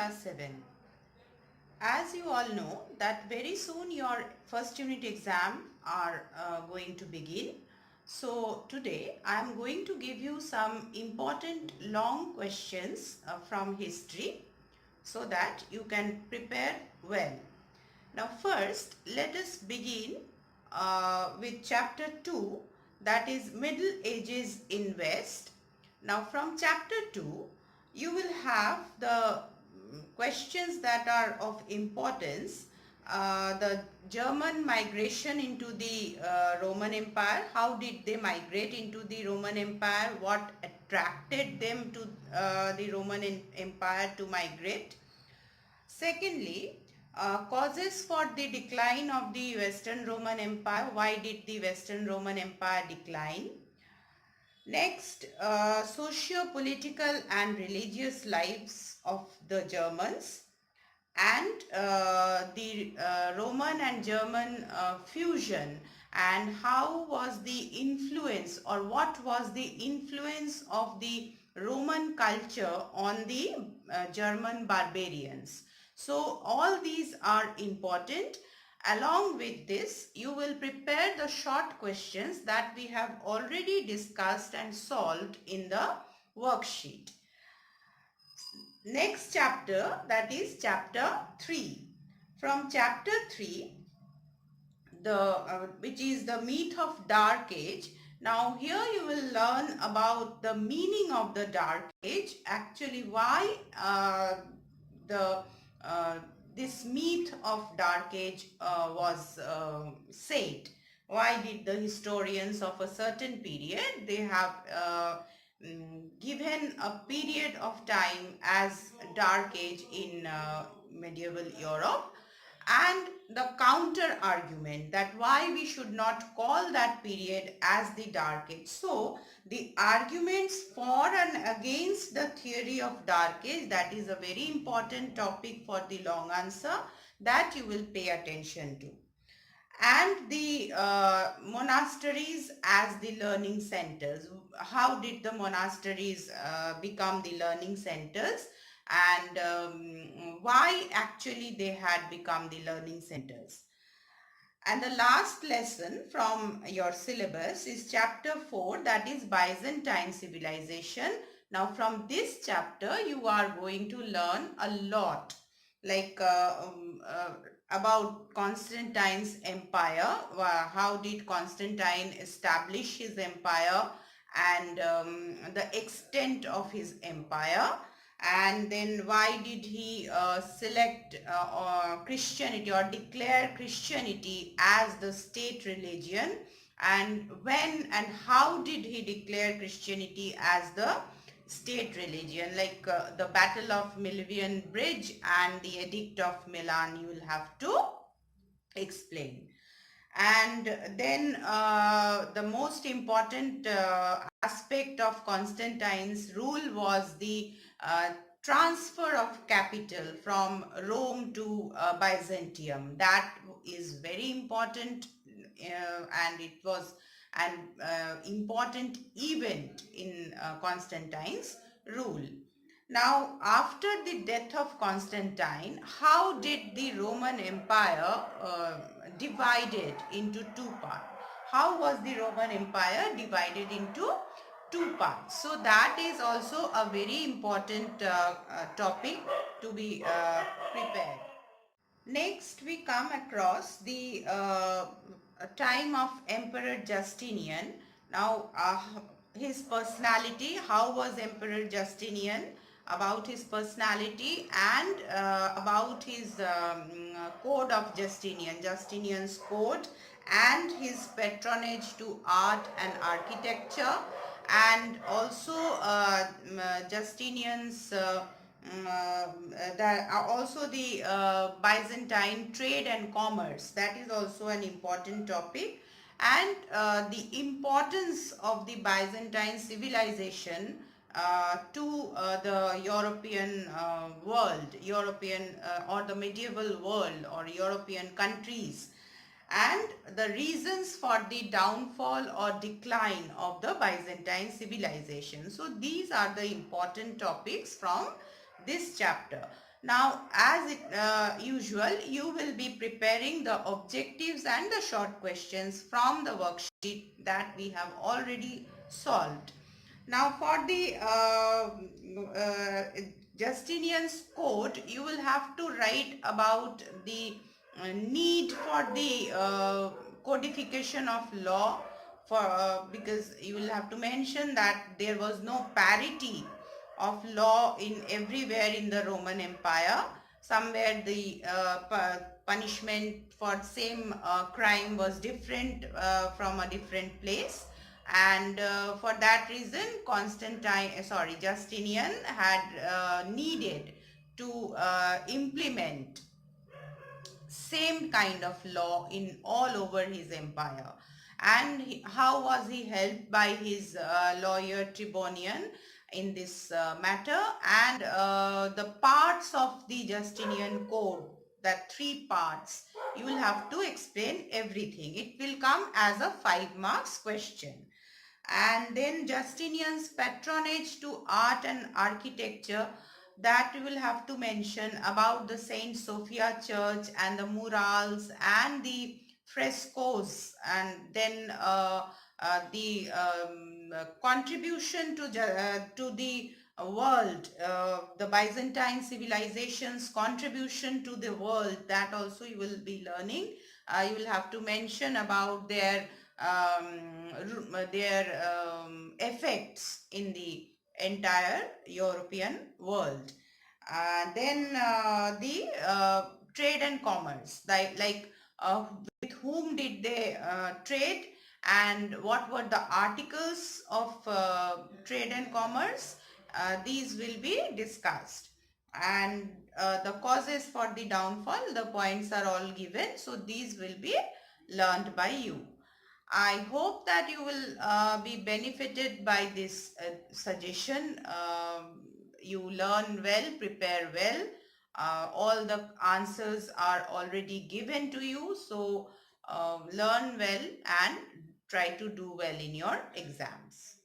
class 7. As you all know that very soon your first unit exam are going to begin. So today I am going to give you some important long questions from history so that you can prepare well. Now first let us begin with chapter 2, that is Middle Ages in West. Now from chapter 2 you will have the questions that are of importance. The German migration into the Roman Empire. How did they migrate into the Roman Empire? What attracted them to the Roman Empire to migrate? Secondly, causes for the decline of the Western Roman Empire. Why did the Western Roman Empire decline? Next, socio-political and religious lives of the Germans, and the Roman and German fusion, and how was the influence, or what was the influence of the Roman culture on the German barbarians. So all these are important. Along with this, you will prepare the short questions that we have already discussed and solved in the worksheet. Next chapter, that is chapter 3. From chapter 3, which is the myth of Dark Age. Now here you will learn about the meaning of the Dark Age, actually why this myth of Dark Age was said. Why did the historians of a certain period, they have given a period of time as Dark Age in medieval Europe, and the counter argument that why we should not call that period as the Dark Age. So the arguments for and against the theory of Dark Age, that is a very important topic for the long answer that you will pay attention to. And the monasteries as the learning centers. How did the monasteries become the learning centers, and why actually they had become the learning centers. And the last lesson from your syllabus is chapter 4, that is Byzantine civilization. Now from this chapter you are going to learn a lot, like about Constantine's empire. How did Constantine establish his empire, and the extent of his empire, and then why did he select Christianity or declare Christianity as the state religion, and when and how did he declare Christianity as the state religion, like the Battle of Milvian Bridge and the Edict of Milan, you will have to explain. And then the most important aspect of Constantine's rule was the transfer of capital from Rome to Byzantium. That is very important, and it was an important event in Constantine's rule. Now, after the death of Constantine, how did the Roman Empire divided into two parts? How was the Roman Empire divided into two parts? So that is also a very important topic to be prepared. Next, we come across the time of Emperor Justinian. Now, his personality, how was Emperor Justinian, about his personality, and about his code of Justinian, Justinian's code, and his patronage to art and architecture, and also Justinian's also the Byzantine trade and commerce. That is also an important topic, and the importance of the Byzantine civilization to the European world, European or the medieval world or European countries, and the reasons for the downfall or decline of the Byzantine civilization. So these are the important topics from this chapter. Now, as usual, you will be preparing the objectives and the short questions from the worksheet that we have already solved. Now, for the Justinian's code, you will have to write about the need for the codification of law, for because you will have to mention that there was no parity of law in everywhere in the Roman Empire. Somewhere the punishment for same crime was different from a different place, and for that reason Justinian had needed to implement same kind of law in all over his empire. And how was he helped by his lawyer Tribonian in this matter? And the parts of the Justinian code, that three parts, you will have to explain everything. It will come as a 5 marks question. And then Justinian's patronage to art and architecture, that we will have to mention about the Saint Sophia Church and the murals and the frescoes, and then the contribution to the world, the Byzantine civilization's contribution to the world, that also you will be learning. You will have to mention about their effects in the entire European world. Then the trade and commerce, with whom did they trade, and what were the articles of trade and commerce. These will be discussed. And the causes for the downfall, the points are all given, so these will be learned by you. I hope that you will be benefited by this suggestion. You learn well, prepare well. All the answers are already given to you. So learn well and try to do well in your exams.